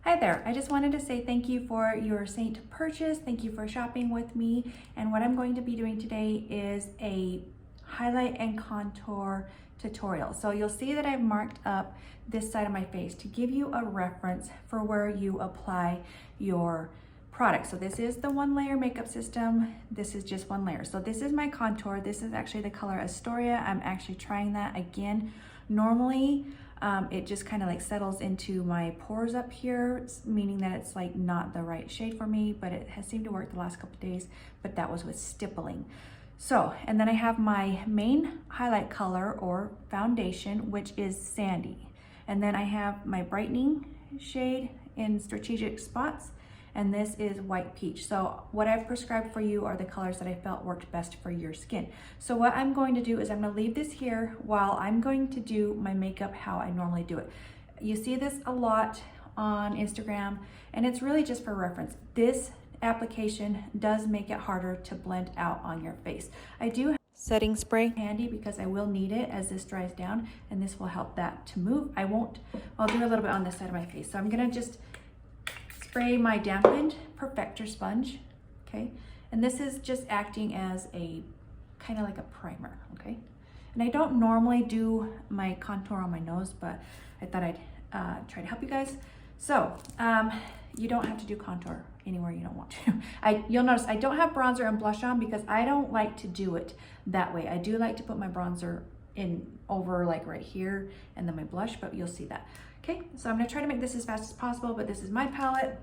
Hi there, I just wanted to say thank you for your Seint purchase. Thank you for shopping with me. And what I'm going to be doing today is a highlight and contour tutorial. So you'll see that I've marked up this side of my face to give you a reference for where you apply your product. So this is the 1-layer makeup system. This is just 1 layer. So this is my contour. This is actually the color Astoria. I'm actually trying that again. Normally, it just kind of like settles into my pores up here, meaning that it's like not the right shade for me, but it has seemed to work the last couple of days, but that was with Stippling. So, and then I have my main highlight color or foundation, which is Sandy. And then I have my brightening shade in strategic spots, and this is White Peach. So what I've prescribed for you are the colors that I felt worked best for your skin. So what I'm going to do is I'm gonna leave this here while I'm going to do my makeup how I normally do it. You see this a lot on Instagram, and it's really just for reference. This application does make it harder to blend out on your face. I do have setting spray handy because I will need it as this dries down, and this will help that to move. I'll do a little bit on this side of my face. So I'm gonna just spray my dampened perfector sponge, okay? And this is just acting as a kind of like a primer, okay? And I don't normally do my contour on my nose, but I thought I'd try to help you guys. So you don't have to do contour anywhere you don't want to. You'll notice I don't have bronzer and blush on because I don't like to do it that way. I do like to put my bronzer in over like right here and then my blush, but you'll see that. Okay, so I'm gonna try to make this as fast as possible, but this is my palette.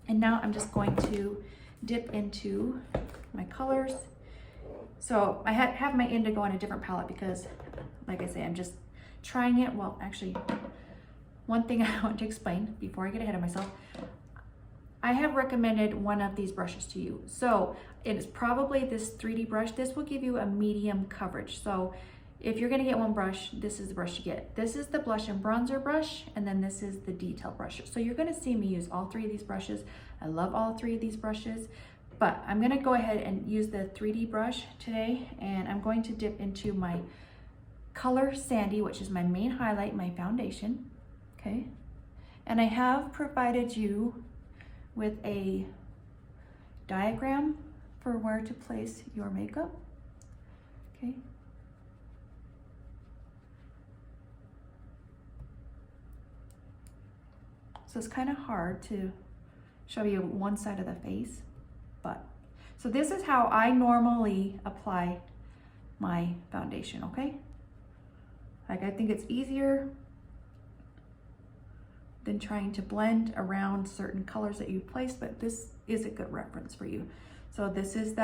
And now I'm just going to dip into my colors. So I have my indigo on a different palette because, like I say, I'm just trying it. Well, actually, one thing I want to explain before I get ahead of myself, I have recommended one of these brushes to you. So it is probably this 3D brush. This will give you a medium coverage. So if you're gonna get one brush, this is the brush you get. This is the blush and bronzer brush, and then this is the detail brush. So you're gonna see me use all 3 of these brushes. I love all 3 of these brushes, but I'm gonna go ahead and use the 3D brush today, and I'm going to dip into my color Sandy, which is my main highlight, my foundation, okay? And I have provided you with a diagram for where to place your makeup, okay? So it's kind of hard to show you one side of the face, so this is how I normally apply my foundation, okay? Like, I think it's easier than trying to blend around certain colors that you placed, but this is a good reference for you. So this is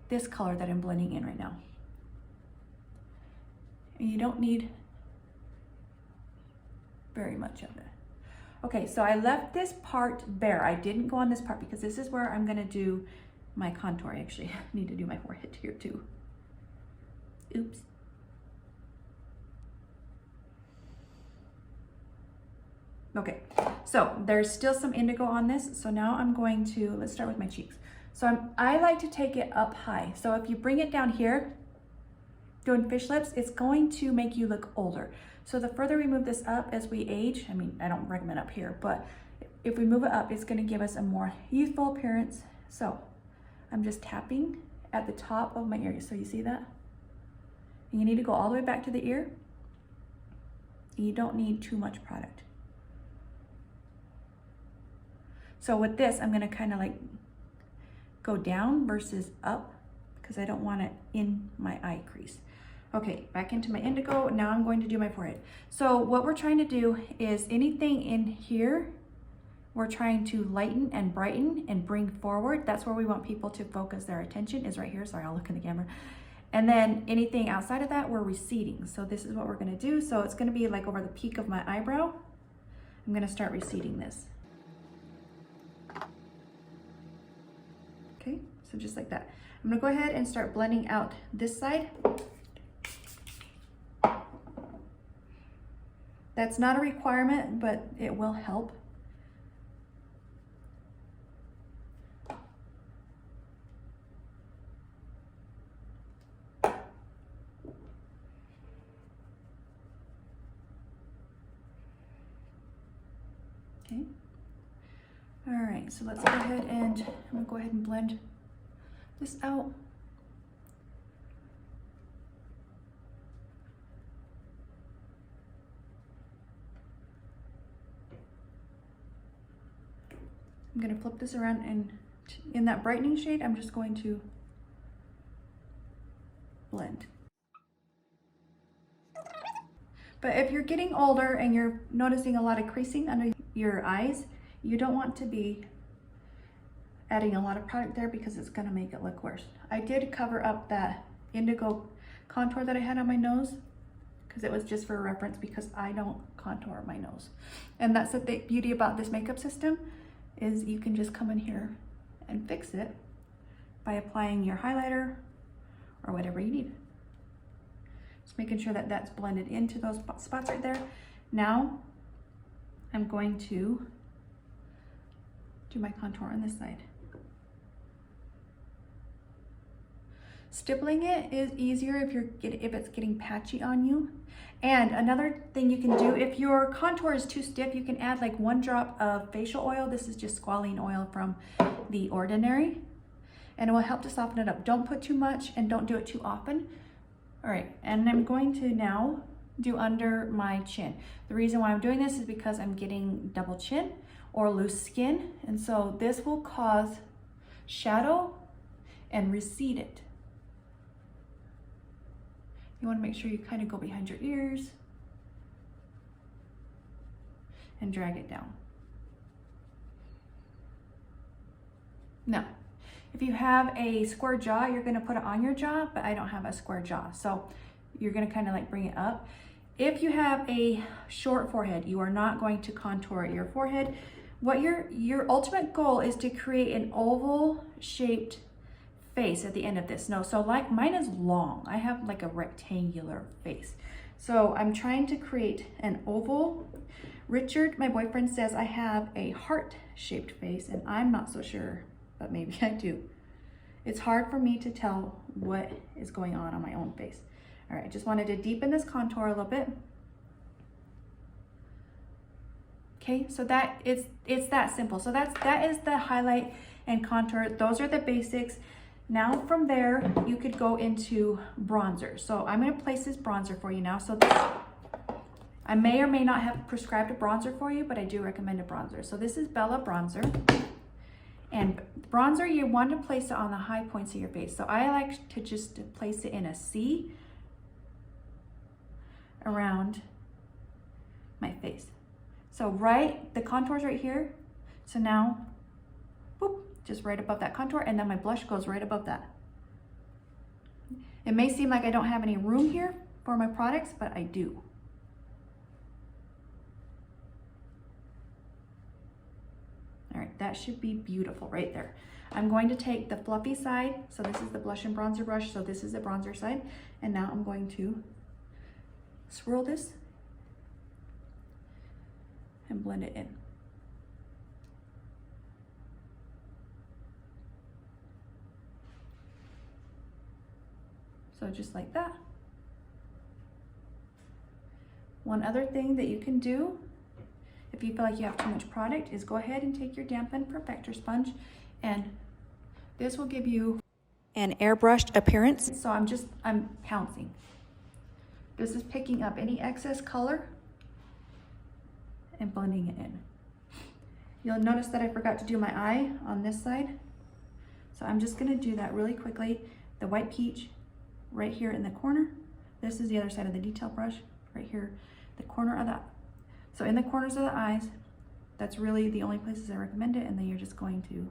this color that I'm blending in right now. And you don't need very much of it. Okay, so I left this part bare. I didn't go on this part because this is where I'm gonna do my contour. I actually need to do my forehead here too. Oops. Okay, so there's still some indigo on this. So now I'm going to, let's start with my cheeks. So I like to take it up high. So if you bring it down here, doing fish lips, it's going to make you look older. So the further we move this up as we age, I mean, I don't recommend up here, but if we move it up, it's gonna give us a more youthful appearance. So I'm just tapping at the top of my ear. So you see that? And you need to go all the way back to the ear. You don't need too much product. So with this, I'm gonna kind of like go down versus up because I don't want it in my eye crease. Okay, back into my indigo. Now I'm going to do my forehead. So what we're trying to do is anything in here, we're trying to lighten and brighten and bring forward. That's where we want people to focus their attention, is right here. Sorry, I'll look in the camera. And then anything outside of that, we're receding. So this is what we're gonna do. So it's gonna be like over the peak of my eyebrow. I'm gonna start receding this. Okay, so just like that. I'm gonna go ahead and start blending out this side. That's not a requirement, but it will help. Okay, All right, so let's go ahead and I'm gonna go ahead and blend this out. I'm gonna flip this around, and in that brightening shade, I'm just going to blend. But if you're getting older and you're noticing a lot of creasing under your eyes, you don't want to be adding a lot of product there because it's gonna make it look worse. I did cover up that indigo contour that I had on my nose because it was just for reference, because I don't contour my nose. And that's the beauty about this makeup system, is you can just come in here and fix it by applying your highlighter or whatever you need. Just making sure that that's blended into those spots right there. Now I'm going to do my contour on this side. Stippling it is easier if it's getting patchy on you. And another thing you can do, if your contour is too stiff, you can add like 1 drop of facial oil. This is just squalene oil from The Ordinary, and it will help to soften it up. Don't put too much and don't do it too often. All right, and I'm going to now do under my chin. The reason why I'm doing this is because I'm getting double chin or loose skin, and so this will cause shadow and recede it. You want to make sure you kind of go behind your ears and drag it down. Now, if you have a square jaw, you're going to put it on your jaw, but I don't have a square jaw, so you're going to kind of like bring it up. If you have a short forehead, you are not going to contour your forehead. What your ultimate goal is to create an oval shaped face at the end of this. No, so like mine is long. I have like a rectangular face. So I'm trying to create an oval. Richard, my boyfriend, says I have a heart-shaped face, and I'm not so sure, but maybe I do. It's hard for me to tell what is going on my own face. All right, just wanted to deepen this contour a little bit. Okay, so it's that simple. So that is the highlight and contour. Those are the basics. Now from there, you could go into bronzer. So I'm gonna place this bronzer for you now. So this, I may or may not have prescribed a bronzer for you, but I do recommend a bronzer. So this is Bella Bronzer. And bronzer, you want to place it on the high points of your face. So I like to just place it in a C around my face. So the contour's right here. So now, boop, just right above that contour, and then my blush goes right above that. It may seem like I don't have any room here for my products, but I do. All right, that should be beautiful right there. I'm going to take the fluffy side. So this is the blush and bronzer brush. So this is the bronzer side. And now I'm going to swirl this and blend it in. So just like that. One other thing that you can do if you feel like you have too much product is go ahead and take your dampen perfector sponge, and this will give you an airbrushed appearance. So I'm pouncing. This is picking up any excess color and blending it in. You'll notice that I forgot to do my eye on this side. So I'm just gonna do that really quickly. The white peach right here in the corner. This is the other side of the detail brush, right here, the corner of that. So in the corners of the eyes, that's really the only places I recommend it, and then you're just going to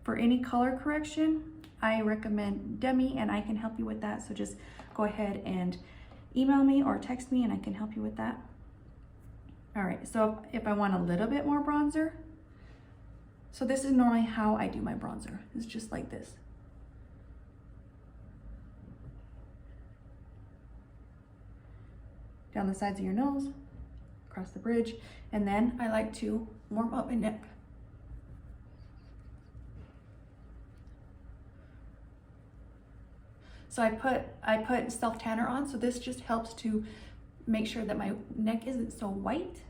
for any color correction, I recommend Demi, and I can help you with that. So just go ahead and email me or text me and I can help you with that. All right, so if I want a little bit more bronzer, so this is normally how I do my bronzer. It's just like this. Down the sides of your nose, across the bridge, and then I like to warm up my neck. So I put self tanner on, so this just helps to make sure that my neck isn't so white.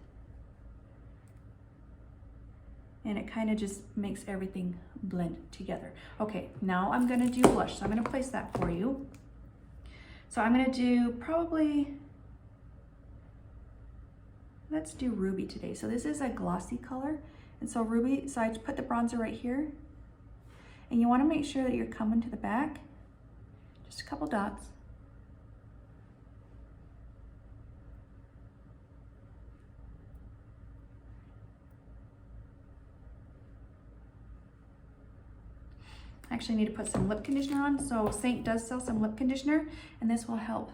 And it kind of just makes everything blend together. Okay, now I'm gonna do blush. So I'm gonna place that for you. So I'm gonna do probably, let's do Ruby today. So this is a glossy color. And so Ruby, so I just put the bronzer right here. And you wanna make sure that you're coming to the back. Just a couple dots. I actually need to put some lip conditioner on. So Seint does sell some lip conditioner, and this will help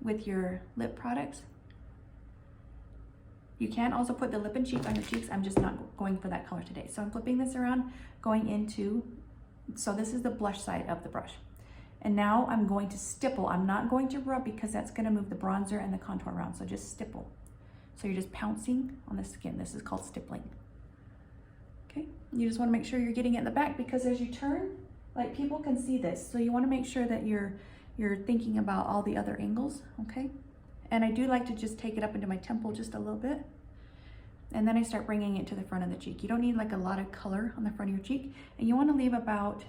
with your lip products. You can also put the lip and cheek on your cheeks. I'm just not going for that color today. So I'm flipping this around, going into, so this is the blush side of the brush. And now I'm going to stipple. I'm not going to rub because that's gonna move the bronzer and the contour around. So just stipple. So you're just pouncing on the skin. This is called stippling. Okay, you just wanna make sure you're getting it in the back because as you turn, like people can see this. So you wanna make sure that you're thinking about all the other angles, okay? And I do like to just take it up into my temple just a little bit. And then I start bringing it to the front of the cheek. You don't need like a lot of color on the front of your cheek. And you wanna leave about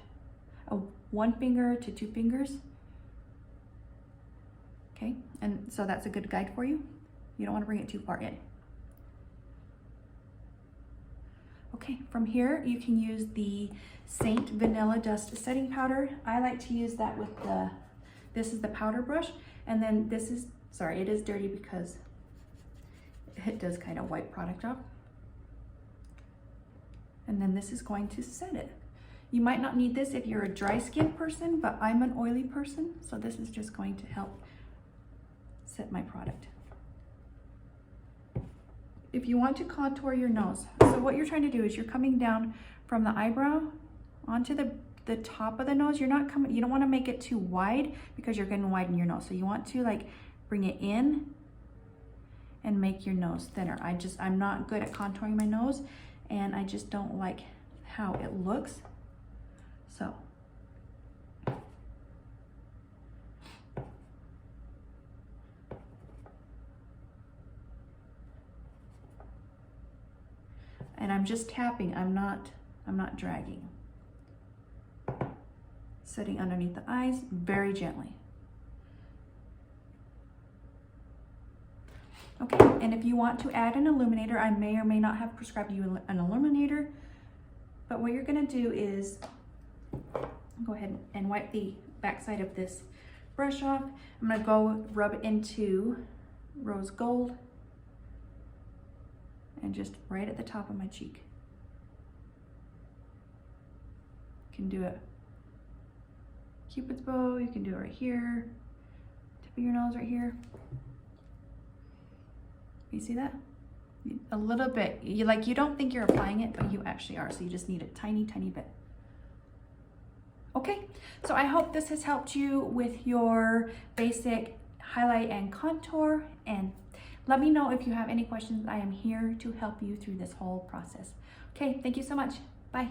1 finger to 2 fingers. Okay, and so that's a good guide for you. You don't wanna bring it too far in. Okay, from here you can use the Seint Vanilla Dust Setting Powder. I like to use that with this is the powder brush. And then this is, sorry, it is dirty because it does kind of wipe product off. And then this is going to set it. You might not need this if you're a dry skin person, but I'm an oily person, so this is just going to help set my product. If you want to contour your nose, so what you're trying to do is you're coming down from the eyebrow onto the top of the nose. You're not coming, you don't want to make it too wide because you're going to widen your nose. So you want to like bring it in and make your nose thinner. I'm not good at contouring my nose and I just don't like how it looks. So and I'm just tapping, I'm not dragging. Setting underneath the eyes very gently. Okay, and if you want to add an illuminator, I may or may not have prescribed you an illuminator, but what you're gonna do is go ahead and wipe the backside of this brush off. I'm gonna go rub into rose gold and just right at the top of my cheek. You can do it Cupid's bow, you can do it right here, tip of your nose right here. You see that? A little bit. You don't think you're applying it, but you actually are. So you just need a tiny, tiny bit. Okay, so I hope this has helped you with your basic highlight and contour. And let me know if you have any questions. I am here to help you through this whole process. Okay, thank you so much. Bye.